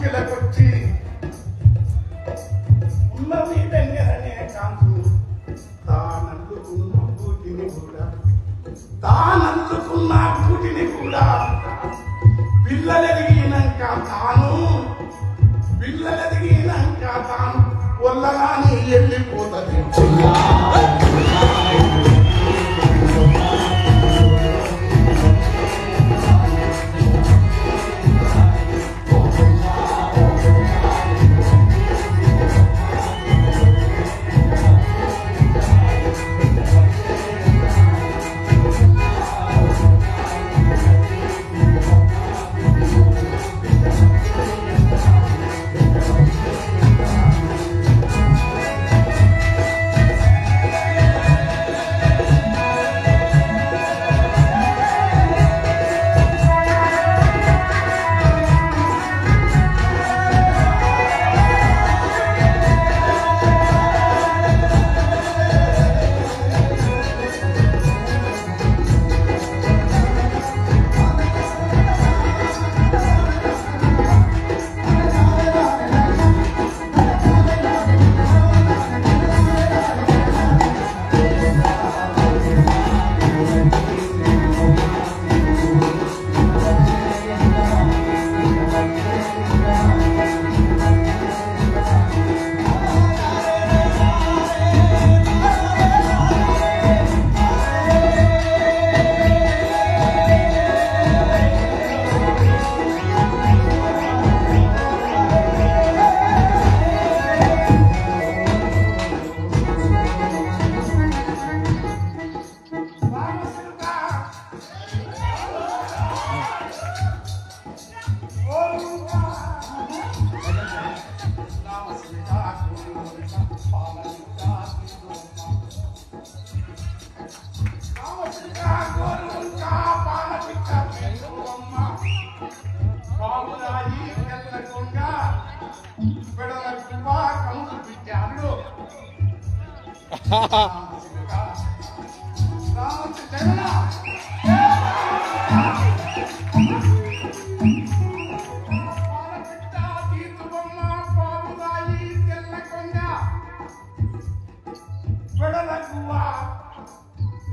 ముంగిలకొచ్చి ఉన్నవి దగ్గరనే కాదు తానందుకున్న కూటిని కూడా పిల్లలెదిగినాక తాను ఒళ్ళగాని వెళ్ళిపోతుంది.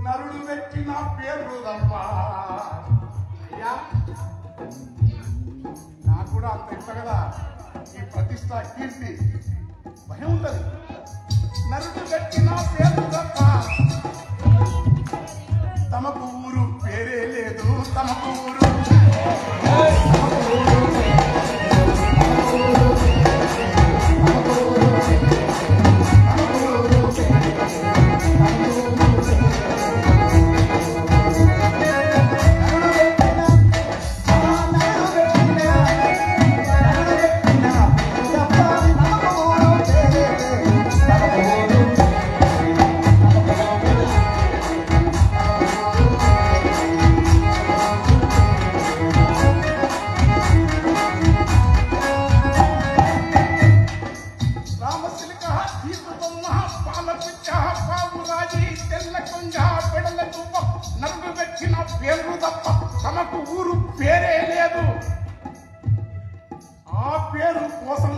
నరుడు పెట్టిన పేరు తప్ప అయ్యా నాకు కూడా అంత ఇష్ట కదా ఈ ప్రతిష్ట కీర్తి భయం ఉంటది. నరుడు పెట్టిన పేరు తప్ప తమకు ఊరు పేరే లేదు. తమకు ఊరు తమకు ఊరు పేరే లేదు. ఆ పేరు కోసం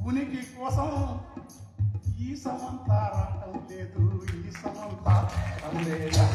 ఉనికి కోసం ఈ సమంత రావటం లేదు. ఈ సమంత లేదా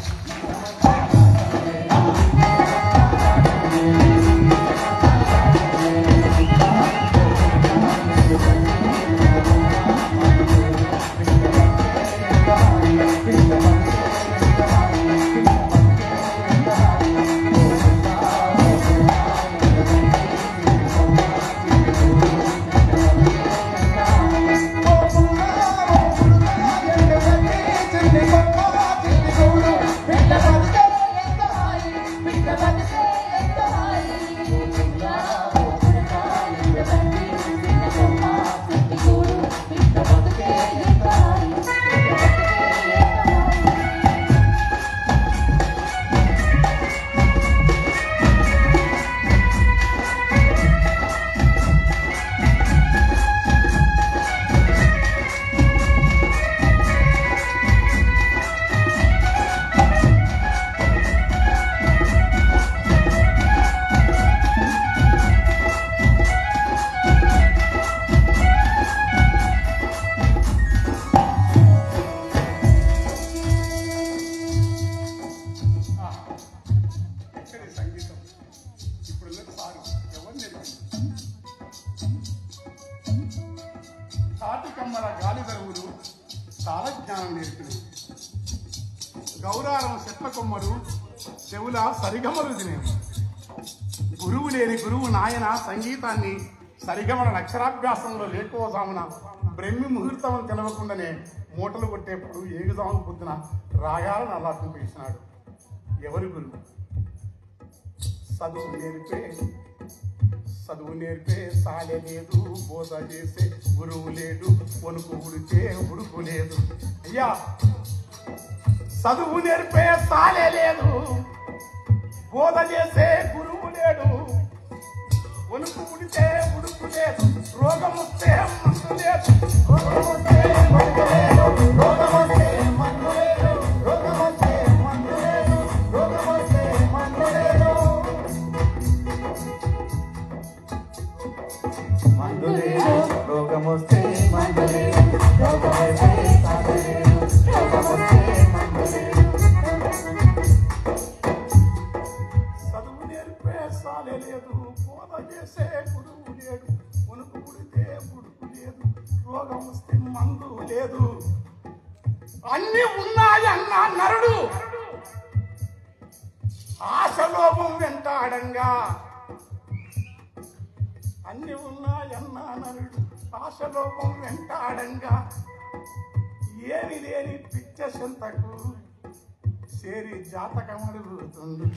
జ్ఞానం నేర్పింది. గౌరారం చెట్ల కొమ్మరు చెవుల సరిగమలు తినేవి. గురువు లేని గురువు నాయన సంగీతాన్ని సరిగమల అక్షరాభ్యాసంలో లేకపోజామున బ్రహ్మి ముహూర్తం తెలవకుండానే మూటలు కొట్టేప్పుడు ఏగుజాము పొద్దున రాగాలను అల్లాపింపేసినాడు. ఎవరి గురువు? చదువు నేర్పే సాలె లేదు, బోధ చేసే గురువు లేడు, వణుకు ఉడితే ఉడుకు లేదు. అయ్యా, చదువు నేర్పే సాలె లేదు, బోధ చేసే గురువు లేడు, వణుకు ఉడితే ఉడుకు లేదు, రోగం వస్తే మందు లేదు, రోగం వస్తే మందు లేదు, రోగం వస్తే మందు లేదు, రోగం వస్తే మందు లేదు, రోగం వస్తే మందు లేదు, మందు లేదు, రోగం వస్తే మందు లేదు, రోగం వస్తే సాధు లేదు, రోగం వస్తే మందు లేదు. చదువు నేర్పే సాలే లేదు, బోధ చేసే గురువు లేడు, వణుకు పుడితే పుడుకు లేదు, రోగం వస్తే మందు లేదు. అన్ని ఉన్నాయన్న నరుడు ఆశలోభం వెంటాడంగా, అన్ని ఉన్నాయన్న నరుడు ఆశలోభం వెంటాడంగా, ఏమి లేని పిచ్చ సంతకు చేరి జాతకం అడుగుతుంది.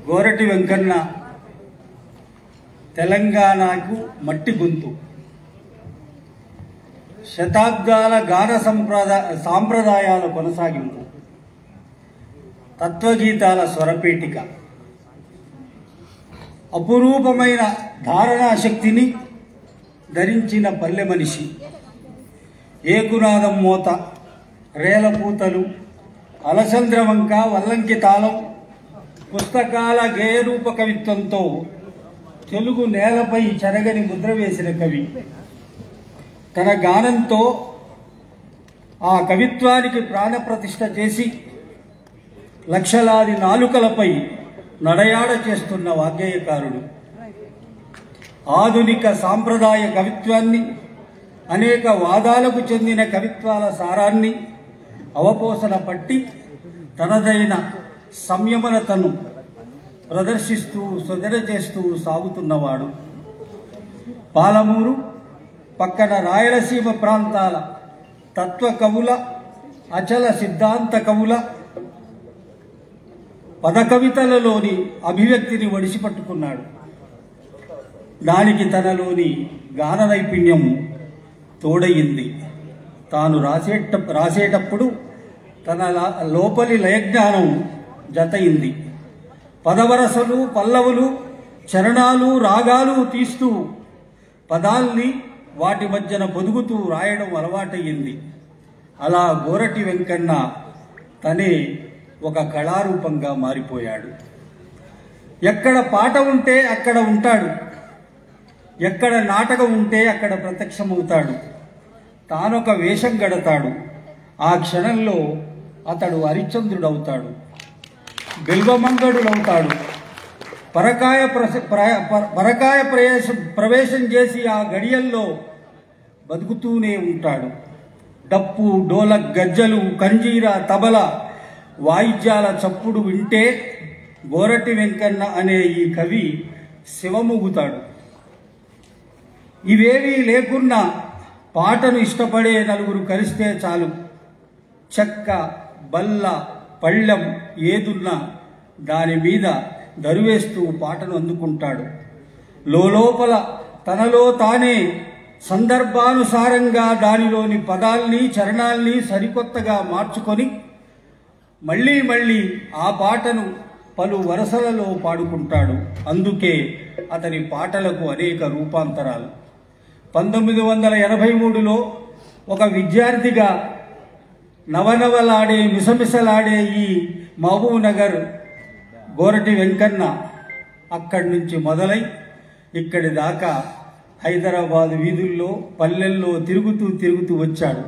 గోరటి వెంకన్న తెలంగాణకు మట్టి గొంతు. శతాబ్దాల గాన సాంప్రదాయాల కొనసాగింపు, తత్వగీతాల స్వరపేటిక, అపురూపమైన ధారణాశక్తిని ధరించిన పల్లె మనిషి. ఏకునాదం మోత, రేలపూతలు, అలసంద్రవంక, వల్లంకి తాళం, పుస్తకాల గేయరూప కవిత్వంతో తెలుగు నేలపై చెరగని ముద్ర వేసిన కవి. తన గానంతో ఆ కవిత్వానికి ప్రాణప్రతిష్ఠ చేసి లక్షలాది నాలుకలపై నడయాడ చేస్తున్న వాగ్గేయకారుడు. ఆధునిక సాంప్రదాయ కవిత్వాన్ని, అనేక వాదాలకు చెందిన కవిత్వాల సారాన్ని అవపోసన పట్టి తనదైన సంయమనతను ప్రదర్శిస్తూ సొదర చేస్తూ సాగుతున్నవాడు. పాలమూరు పక్కన రాయలసీమ ప్రాంతాల తత్వ కవుల, అచల సిద్ధాంత కవుల పదకవితలలోని అభివ్యక్తిని ఒడిసిపట్టుకున్నాడు. దానికి తనలోని గాన నైపుణ్యం తోడయింది. తాను రాసేటప్పుడు తన లోపలి లయజ్ఞానం జతయింది. పదవరసలు, పల్లవులు, చరణాలు, రాగాలు తీస్తూ పదాల్ని వాటి మధ్యన పొదుగుతూ రాయడం అలవాటయ్యింది. అలా గోరటి వెంకన్న తనే ఒక కళారూపంగా మారిపోయాడు. ఎక్కడ పాట ఉంటే అక్కడ ఉంటాడు, ఎక్కడ నాటకం ఉంటే అక్కడ ప్రత్యక్షమవుతాడు. తానొక వేషం గడతాడు. ఆ క్షణంలో అతడు హరిశ్చంద్రుడవుతాడు, బిల్వమంగడులవుతాడు. పరకాయ ప్రవేశం చేసి ఆ గడియల్లో బతుకుతూనే ఉంటాడు. డప్పు, డోలక్, గజ్జలు, కంజీర, తబల వాయిద్యాల చప్పుడు వింటే గోరటి వెంకన్న అనే ఈ కవి శివముగుతాడు. ఇవేవీ లేకున్నా పాటను ఇష్టపడే నలుగురు కలిస్తే చాలు, చెక్క, బల్ల, పళ్ళెం ఏదున్నా దాని మీద దరువేస్తూ పాటను అందుకుంటాడు. లోపల తనలో తానే సందర్భానుసారంగా దానిలోని పదాల్ని, చరణాల్ని సరికొత్తగా మార్చుకొని మళ్ళీ మళ్ళీ ఆ పాటను పలు వరసలలో పాడుకుంటాడు. అందుకే అతని పాటలకు అనేక రూపాంతరాలు. 1983లో ఒక విద్యార్థిగా నవనవలాడే, మిసమిసలాడే ఈ మహబూబ్ నగర్ గోరటి వెంకన్న అక్కడి నుంచి మొదలై ఇక్కడి దాకా హైదరాబాద్ వీధుల్లో, పల్లెల్లో తిరుగుతూ వచ్చాడు.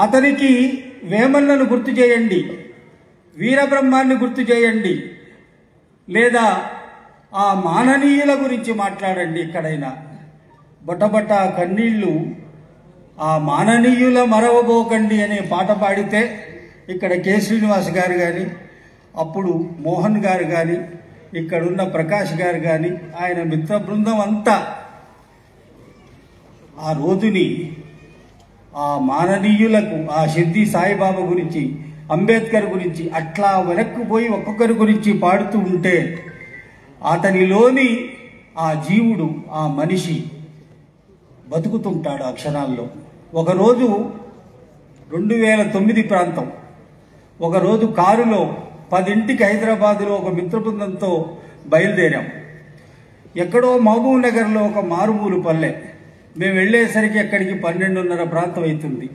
అతనికి వేమన్నను గుర్తు చేయండి, వీరబ్రహ్మాన్ని గుర్తు చేయండి, లేదా ఆ మాననీయుల గురించి మాట్లాడండి. ఎక్కడైనా బొటబొట కన్నీళ్లు ఆ మాననీయుల మరవబోకండి అనే పాట పాడితే ఇక్కడ కె. శ్రీనివాస్ గారు కానీ, అప్పుడు మోహన్ గారు కానీ, ఇక్కడున్న ప్రకాష్ గారు కానీ, ఆయన మిత్ర బృందం అంతా ఆ రోజుని ఆ మాననీయులకు, ఆ షిర్డీ సాయిబాబా గురించి, అంబేద్కర్ గురించి అట్లా వెనక్కుపోయి ఒక్కొక్కరి గురించి పాడుతూ ఉంటే అతనిలోని ఆ జీవుడు, ఆ మనిషి బతుకుతుంటాడు ఆ క్షణాల్లో. ఒకరోజు 2009 ప్రాంతం, ఒకరోజు కారులో 10ంటికి హైదరాబాదులో ఒక మిత్ర బృందంతో బయలుదేరాం. ఎక్కడో మహబూబ్ నగర్లో ఒక మారుమూలు పల్లె. మేము వెళ్ళేసరికి అక్కడికి 12:30 ప్రాంతం అవుతుంది.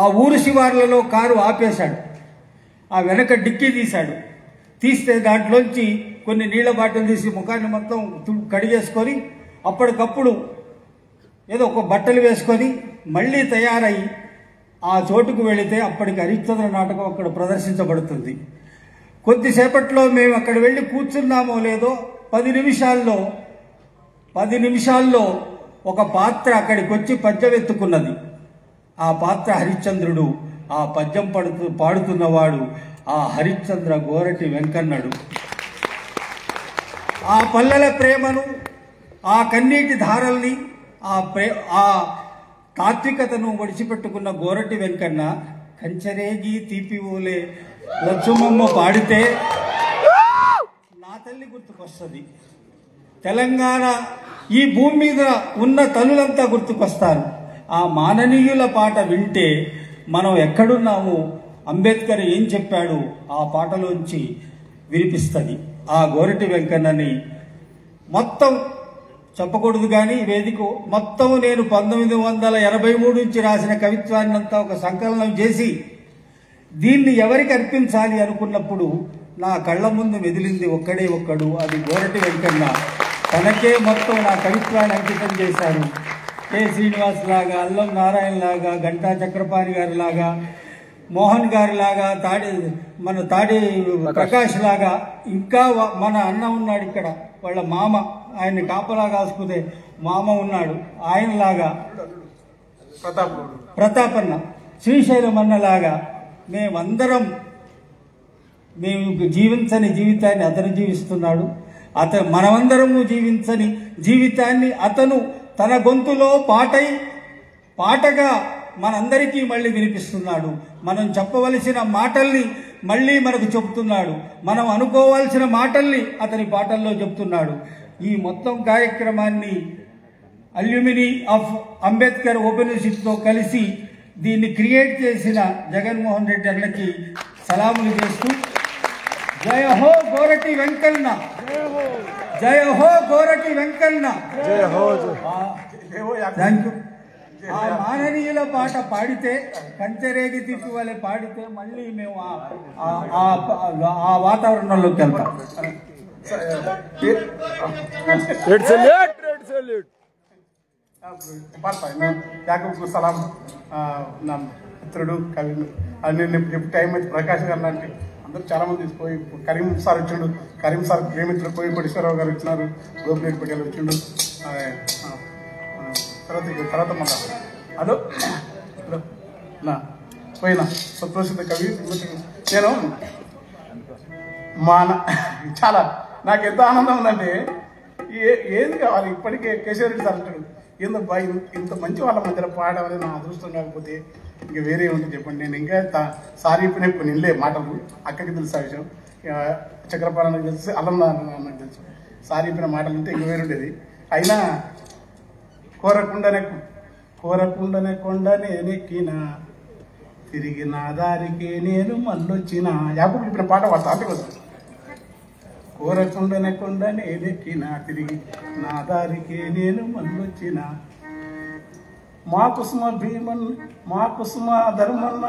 ఆ ఊరు శివార్లలో కారు ఆపేశాడు. ఆ వెనక డిక్కీ తీశాడు. తీస్తే దాంట్లోంచి కొన్ని నీళ్ల బాటిల్ తీసి ముఖాన్ని మొత్తం కడిగేసుకొని అప్పటికప్పుడు ఏదో ఒక బట్టలు వేసుకొని మళ్ళీ తయారై ఆ చోటుకు వెళితే అప్పటికి హరిశ్చంద్ర నాటకం అక్కడ ప్రదర్శించబడుతుంది. కొద్దిసేపట్లో మేము అక్కడ వెళ్ళి కూర్చున్నామో లేదో 10 నిమిషాల్లో ఒక పాత్ర అక్కడికి వచ్చి పద్యం ఎత్తుకున్నది. ఆ పాత్ర హరిశ్చంద్రుడు. ఆ పద్యం పాడుతున్నవాడు ఆ హరిశ్చంద్ర గోరటి వెంకన్నడు. ఆ పల్లెల ప్రేమను, ఆ కన్నీటి ధారల్ని, ఆ తాత్వికతను ఒడిచిపెట్టుకున్న గోరటి వెంకన్న కంచరేగి తీపివోలే లచ్చుమమ్మ పాడితే నా తల్లి గుర్తుకొస్తుంది. తెలంగాణ ఈ భూమి మీద ఉన్న తల్లులంతా గుర్తుకొస్తారు. ఆ మాననీయుల పాట వింటే మనం ఎక్కడున్నామో, అంబేద్కర్ ఏం చెప్పాడు ఆ పాటలోంచి వినిపిస్తుంది. ఆ గోరటి వెంకన్నని మొత్తం చెప్పకూడదు కానీ వేదిక మొత్తం నేను 1983 నుంచి రాసిన కవిత్వాన్ని అంతా ఒక సంకలనం చేసి దీన్ని ఎవరికి అర్పించాలి అనుకున్నప్పుడు నా కళ్ళ ముందు మెదిలింది ఒక్కడే ఒక్కడు, అది గోరటి వెంకన్న. తనకే మొత్తం నా కవిత్వాన్ని అంకితం చేశారు. కె. శ్రీనివాస్ లాగా, అల్లం నారాయణ లాగా, గంటా చక్రపాణి గారి లాగా, మోహన్ గారి లాగా, తాడి ప్రకాష్ లాగా, ఇంకా మన అన్న ఉన్నాడు ఇక్కడ, వాళ్ళ మామ, ఆయన్ని కాపలా కాసుకునే మామ ఉన్నాడు, ఆయనలాగా ప్రతాపన్న, శ్రీశైలం అన్నలాగా మేమందరం, మేము జీవించని జీవితాన్ని అతను జీవిస్తున్నాడు. మనమందరము జీవించని జీవితాన్ని అతను తన గొంతులో పాటగా మనందరికీ మళ్ళీ వినిపిస్తున్నాడు. మనం చెప్పవలసిన మాటల్ని మళ్ళీ మనకు చెబుతున్నాడు. మనం అనుకోవాల్సిన మాటల్ని అతని పాటల్లో చెప్తున్నాడు. ఈ మొత్తం కార్యక్రమాన్ని అల్యూమిని ఆఫ్ అంబేద్కర్ ఓపెన్ యూనివర్సిటీతో కలిసి దీన్ని క్రియేట్ చేసిన జగన్మోహన్ రెడ్డి అన్నకి సలాములు చేస్తూ, జయ హో గోరటి వెంకన్న, జయ హో గోరటి వెంకన్న, థ్యాంక్ యూ. ఆ మాననీయుల పాట పాడితే, కంచెరేగి తిప్పి వాళ్ళే పాడితే మళ్ళీ మేము ఆ వాతావరణంలోకి వెళ్తాం. యాకూబ్ సలాం నా మిత్రుడు, కవి, టైం వచ్చి ప్రకాష్ గారు లాంటి అందరూ చాలా మంది తీసిపోయి, కరీం సార్ వచ్చిండు, కరీం సార్ ప్రేమితులు కోయిపడేశ్వరరావు గారు వచ్చినారు, గోపిరెడ్డి పటేల్ వచ్చిండు. తర్వాత మళ్ళా అదో నా పోయిన సుప్రసిద్ధ కవి నేను చాలా నాకు ఎంత ఆనందం ఉందంటే ఏది కావాలి ఇప్పటికే కేశవ రెడ్డి సార్ అంటాడు ఏందో బాయ్ ఇంత మంచి వాళ్ళ మధ్యలో పాడడం అనేది నా అదృష్టం కాకపోతే ఇంకా వేరే ఉంటుంది చెప్పండి. నేను ఇంకా సారీ ఇప్పుడు కొన్ని ఇల్లే మాటలు అక్కకి తెలుసు ఆ విషయం, చక్రపాలనకు తెలుసు, అల్లం నాకు తెలుసు. సారీ చెప్పిన మాటలు ఉంటే ఇంక వేరే ఉండేది. అయినా కోరకుండనే కొండనే నెక్కిన తిరిగి నా దారికి నేను మళ్ళొచ్చిన యాకూబు చెప్పిన పాట వాడు తాపి కదా. కోరకుండనే కొండనే నెక్కిన తిరిగి నా దారికి నేను మళ్ళొచ్చిన మా కుసుమ ధర్మన్న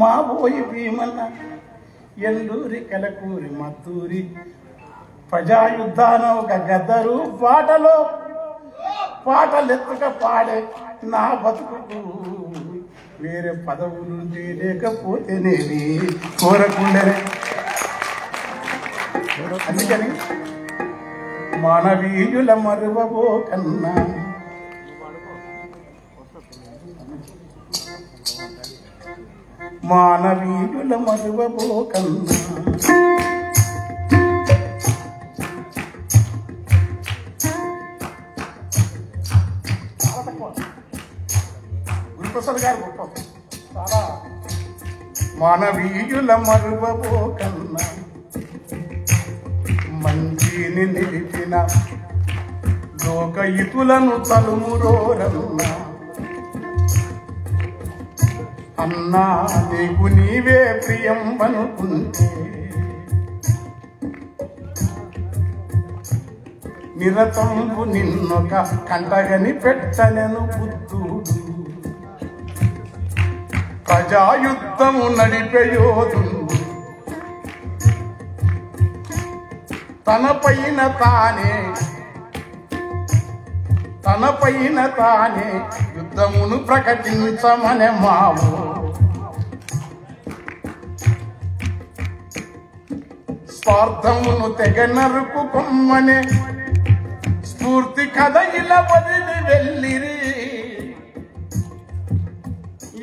మా పోయి భీమన్న ఎండూరి కలకూరి మద్దూరి ప్రజాయుద్ధాన ఒక గద్దరు పాటలెత్తుక పాడే నా బతుకు వేరే పదవులుంటే లేకపోతే నేనే కోరకుండనే. అందుకని మానవీయుల మరువబో కన్నా మానవీయుల మరువబో కన్నా గురుప్రసాద్ గారు గొప్ప చాలా మానవీయుల మరువబో కన్నా మంచిని నిలిపిన లోకయితులను తలుమురోరన్నా అన్నా నీకు నీవే ప్రియం అనుకుంటే నిరతంబు నిన్నొక కంటగని పెట్టనెను బుద్ధుడు ప్రజాయుద్ధము నడిపేయోధుడు తనపైన తానే యుద్ధమును ప్రకటించమనే మావు స్వార్థమును తెగ నరుకు కొమ్మనే స్ఫూర్తి కథ ఇలా వదిలి వెళ్ళిరి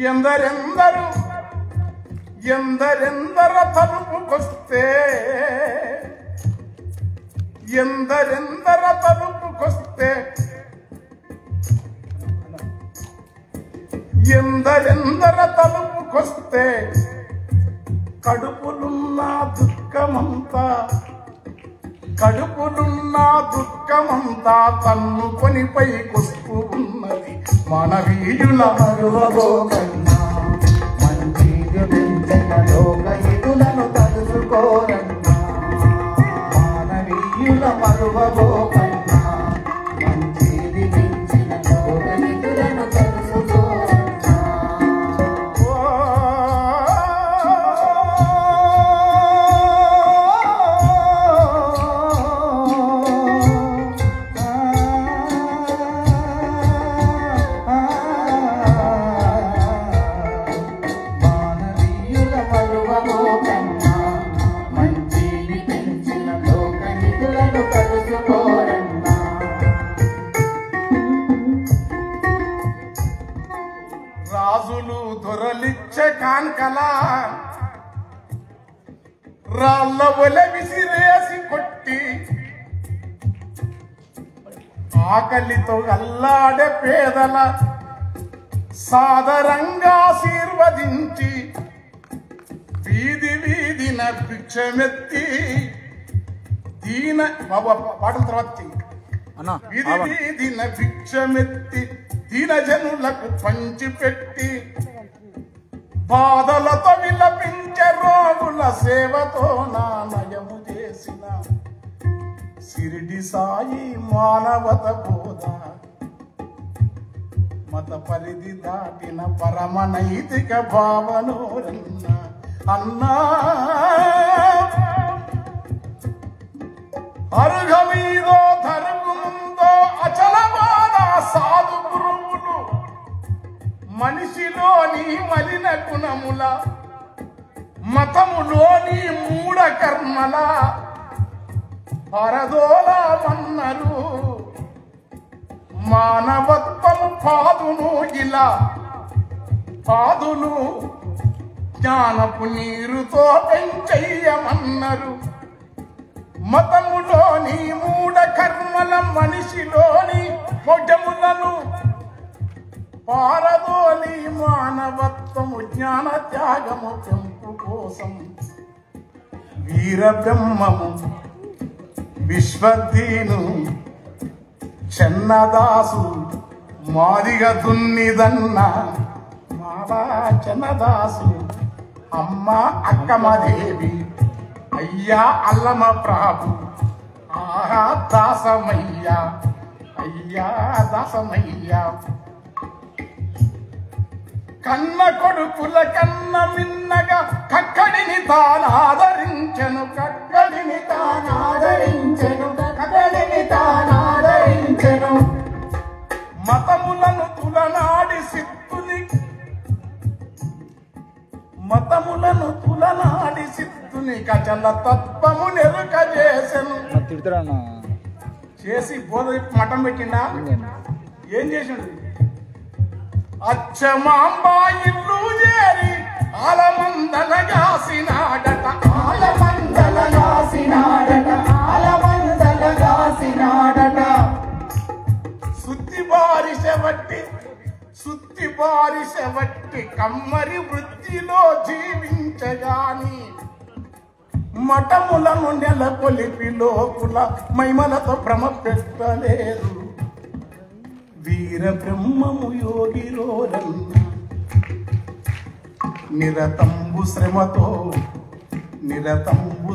ఎందరెందర తలుపుకొస్తే ఎందరెందర తలుపుకొస్తే కడుపులున్న దుఃఖమంతా తన్ను కొనిపై కొస్తూ ఉన్నది మానవీయుల మరువబో కన్నా మంచిగా పెంచిన లోకహితులను తలుసుకోరన్నా మానవీయుల మరువబో కన్నా మంచిది పెంచిన లోకహితులను తలుసుకోరన్నా. రాజులు దొరలిచ్చే కాన్కలా రాళ్ళ ఒల విసిరేసి కొట్టి ఆకలితో అల్లాడే పేదల సాదరంగా ఆశీర్వదించి వీధిన భిక్షమెత్తి పాటల తర్వాత వీధిన భిక్షమెత్తి దీనజనులకు పంచిపెట్టి బాధలతో విలపించే రోగుల సేవతో నానయము చేసిన సిరిడి సాయి మానవత బోధ మత పరిధి దాటిన పరమ నైతిక భావనోరన్న అన్నా అరుగమీదో ధర్మంతో అచలవాద సాధు గురువులు మనిషిలోని మలిన గుణముల మతములోని మూఢ కర్మల పరదోలమన్నరు మానవత్వము పాదును ఇలా పాదులు జ్ఞానపు నీరుతో పెంచెయ్యమన్నారు. మతములోని మూఢ కర్మల మనిషిలోని మొజములను పారదోలి మానవత్వము జ్ఞాన త్యాగము పెంపు కోసం వీర బ్రహ్మము విశ్వదీను చెన్నదాసు మాదిగ దున్నిదన్న మాలా చెన్నదాసు అమ్మ అక్కమదేవి అయ్యా అల్లమ ప్రాభు ఆహా దాసమయ్యా అయ్యా దాసమయ్యా. కన్న కొడుకుల కన్న మిన్నగా కక్కడిని తానాదరించెను కక్కడిని తానాదరించెను కక్కడిని తానాదరించెను. మతములను తులనాడి సిద్ధుని మతములను తులనాడి సిద్ధుని కచల తత్వము నెరుక చేసెను. చేసి బోధ మఠం పెట్టిండా ఏం చేసిండు? అచ్చమాంబా ఇల్లు చేరి ఆలమందలగాసినాడట ఆలమందలగాసినాడట ఆలమందలగాసినాడట. సుత్తి బారిసెవట్టి కమ్మరి వృత్తిలో జీవించగాని మఠములను నెలకొలిపి లోకుల మైమలతో భ్రమ పెట్టలేదు. వీర బ్రహ్మము యోగిరోరన్న నిరతంబు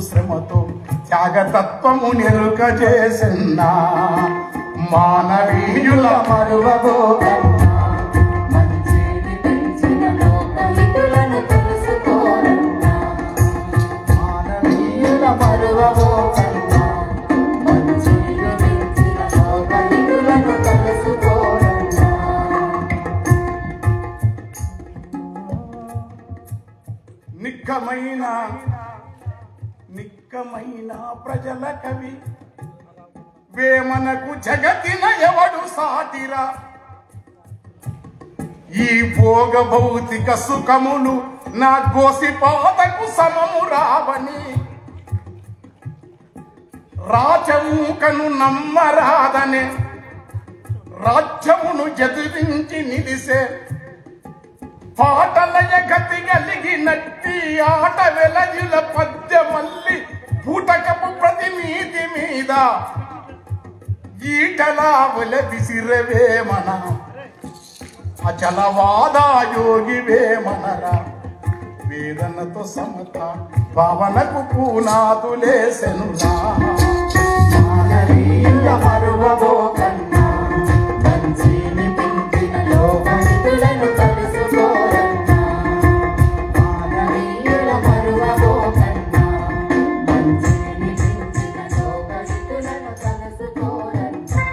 శ్రమతో త్యాగతత్వము నెరుక చేసిన మానవీయుల మరువబోకన్నా మంచిని పెంచిన లోకహితులను తెలుసుకోరన్నా మానవీయుల మరువబోకన్నా మంచిని పెంచిన లోకహితులను తెలుసుకోరన్నా. నిక్కమైన ప్రజల కవి వేమనకు జగతిన ఎవడు సాటిరా. ఈ భోగ భౌతిక సుఖములు నా గోసిపాతకు సమము రావని రాజమూకను నమ్మరాదనే రాజ్యమును ఎదిరించి నిలిసే పాటలయ గతి కలిగినట్టి ఆట వెలయుల పద్య మల్లి పూటకపు ప్రతిమీది మీద ఈటలా వల విసిరవేమన అచలవాదా యోగి వేమనరా. వేదనతో సమత భావనకు పూనాతులేసెనురా. మానవీయుల మరువబోకన్నా మంచిని పెంచిన లోకహితులను తెలుసుకోరన్నా మానవీయుల మరువబోకన్నా మంచిని పెంచిన లోకహితులను తెలుసుకోరన్నా.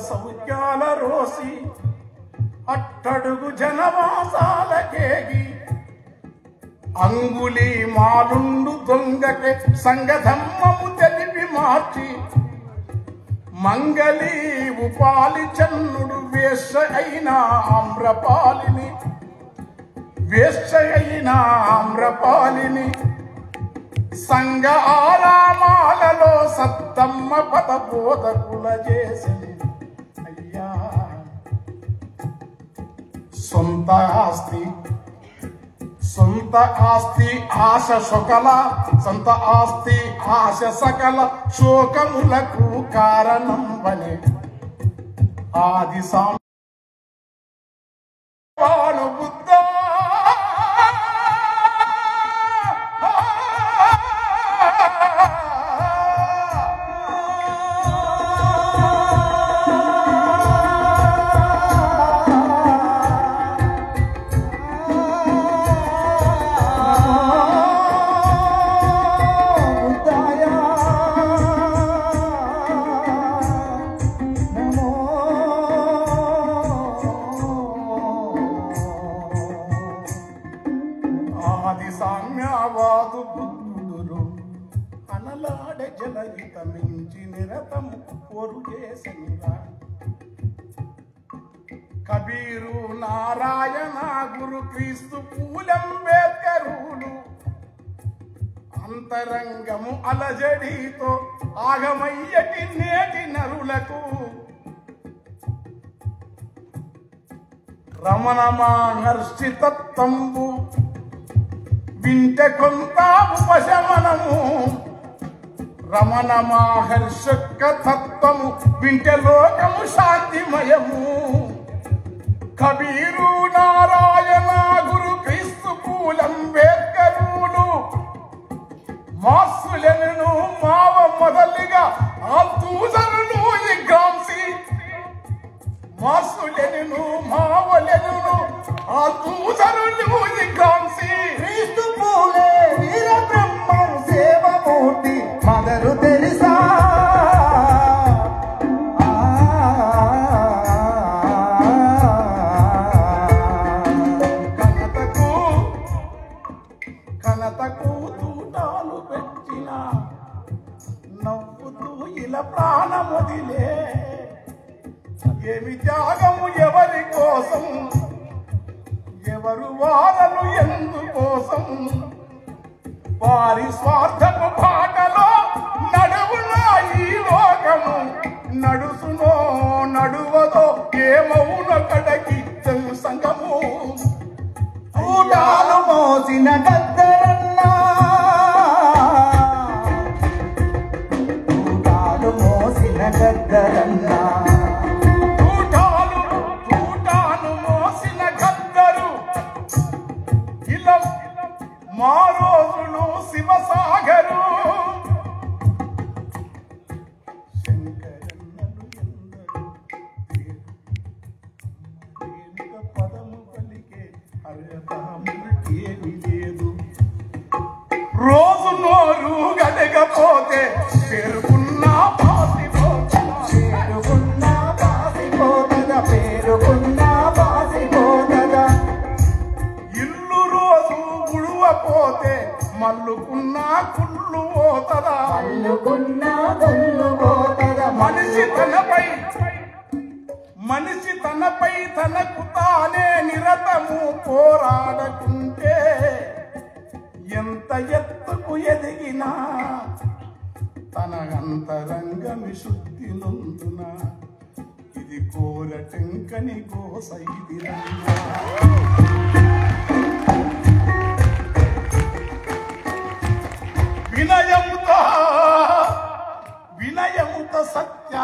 సౌఖ్యాల రోసి అట్టడుగు జనవాసాలకేగి అంగుళీ మాలుండు దొంగకే సంగధమ్మము తెలిపి మార్చి మంగళీ ఉపాలి చన్నుడు వేష అయిన ఆమ్రపాలిని సంగ ఆరామాలలో సత్తమ్మ పద బోధకుల చేసింది. అయ్యా సొంత ఆస్తి ఆశ సకల శోకములకు కారణం వలె ఆది బుద్ధ పోరు చేసెనురా. కబీరు, నారాయణ గురు, క్రీస్తు, పూలంబేద్కరులు అంతరంగము అలజడితో ఆగమయ్యటి నేటి నరులకు రమణ మహర్షితత్వంబు వింటే కొంత ఉపశమనము. రమణ మహర్షొక్క తత్వము వింటే లోకము శాంతిమయము. కబీరు, నారాయణ గురు, క్రీస్తు, పూలంబేద్కరులు మాసులెను మావ మొదలుగా ఆల్తూజరులు ఈ గ్రాంసి. మాసులెను మావలెను ఆల్తూజరులు ఈ గ్రాంసి. క్రీస్తు పూలే వీర బ్రహ్మం సేవమూర్తి మదరు తెలుసా. కనతకు తూటాలు పెట్టిన నవ్వుతూ ఇలా ప్రాణముదిలే. ఏమి త్యాగము ఎవరి కోసం, ఎవరు వారలు ఎందుకోసం. వారి స్వార్థపు బాటలో నడువునా ఈ లోకము. నడుసునో నడువదో ఏమౌన కడకి సంగము. ఊటాలు మోసిన గద్దరన్నా, ఊటాలు మోసిన గద్దరన్నా. తూటాను మోసిన గద్దరు ఇలా మా రోజులు శివసాగరు. శంకరన్నలు ఎందరు పదము పలికే అర్హతేమి లేదు. రోజు నోరు గడగపోతే పేరుకున్నా పేరుకున్నా పాసిపోతదా, పేరుకున్నా పాసిపోతదా. ఇల్లు రోజు గుడువపోతే మల్లుకున్నా కుళ్ళు పోతదా. అల్లుకున్నా గుళ్ళు పోతదా. మనిషి తనపై తనకు తానే నిరతము పోరాడకుంటే ఎంత ఎత్తుకు ఎదిగినా తన అంతరంగమి శుద్ధి నొందున. ఇది కోరటంకని గోసైదిరంగా. వినయముతో సత్య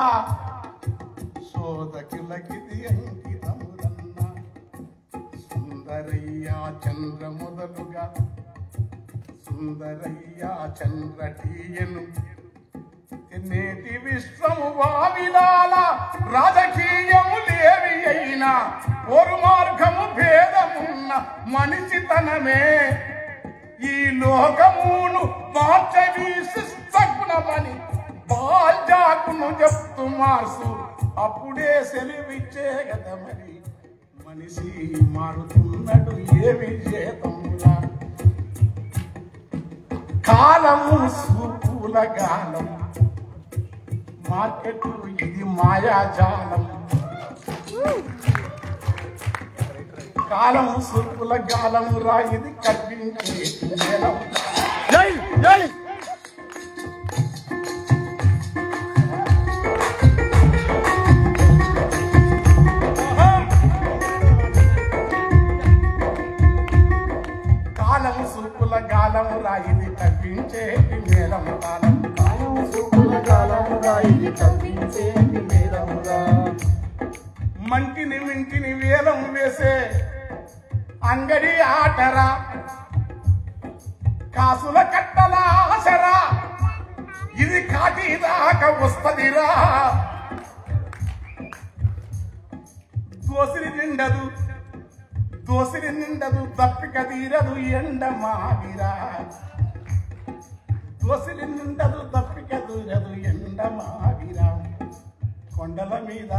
శోధకిలకిది అంకితమురన్న. సుందరయ్య చంద్ర మొదలుగా సుందరయ్య చంద్రటీయను నేటి విశ్వము వావిలాల. రాజకీయము లేవి అయినా ఓరు మార్గము భేదమున్న మనిషితనమే ఈ లోకమును మార్చవి శిస్తగుణమని బాల్జాకును చెప్తూ మార్సు. అప్పుడే సెలివిచ్చే కదా మరి మనిషి మారుతున్నాడు ఏమి చేతములా. కాలము సూపుల గాలం, మార్కెట్ ఇది మాయాజాలం. కాలం సూపుల గాలము రా ఇది కట్టించే నేలం. కాలం సూపుల గాలము రా ఇది కట్టించేటి మేలము కాలం. కాలం సూపుల కాలముగా ఇది కప్పించేటి మేలముగా. మంటిని మింటిని వేలం వేసే అంగడి ఆటరా. కాసుల కట్టల ఆశరా ఇది కాటి దాకా వస్తదిరా. దోసిరి నిండదు దప్పిక తీరదు ఎండ మాదిరా. దోసిరి నిండదు దప్పిక తీరదు ఎండ మాదిరా. కొండల మీద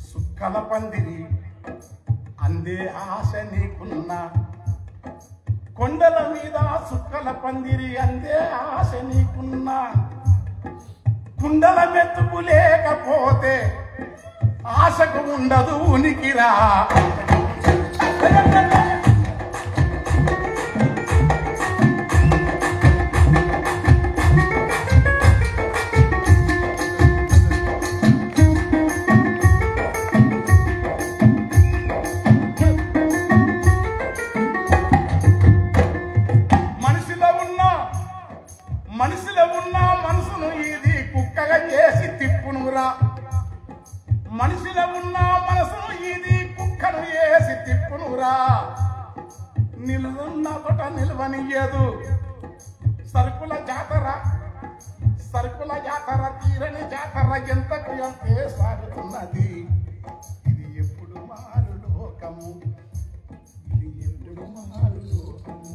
సుక్కల పందిరి అందే ఆశ నీకున్నా. కొండల మీద సుక్కల పందిరి అందే ఆశ నీకున్నా. కుండల మెతుకు లేకపోతే ఆశకు ఉండదు ఉనికిరా. మనిషిలో ఉన్న మనసును ఇది కుక్కగా చేసి తిప్పునురా. మనిషిలో ఉన్న మనసును ఇది కుక్కను వేసి తిప్పునురా. నిలువున్న తోట నిలవనియ్యదు సరుకుల జాతర, సరుకుల జాతర తీరని జాతర ఎంతకు ఎంతే సాగుతున్నది. ఇది ఎప్పుడు మారు లోకము, ఇది ఎప్పుడు మారు లోకము.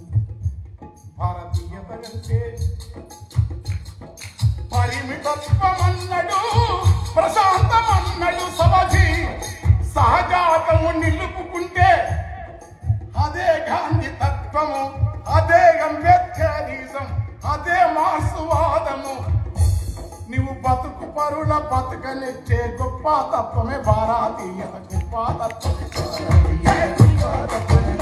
భారతీయత అంటే పరిమితత్వమన్నడు, ప్రశాంతమన్నడు సమాజి. సహజాతము నిలుపుకుంటే అదే గాంధీ తత్వము, అదే అంబేద్కరిజం, అదే మార్క్స్వాదము. నీవు బతుకు పరుల బతుకనిచ్చే గొప్ప తత్వమే భారతీయత, గొప్ప తత్వమే భారతీయత.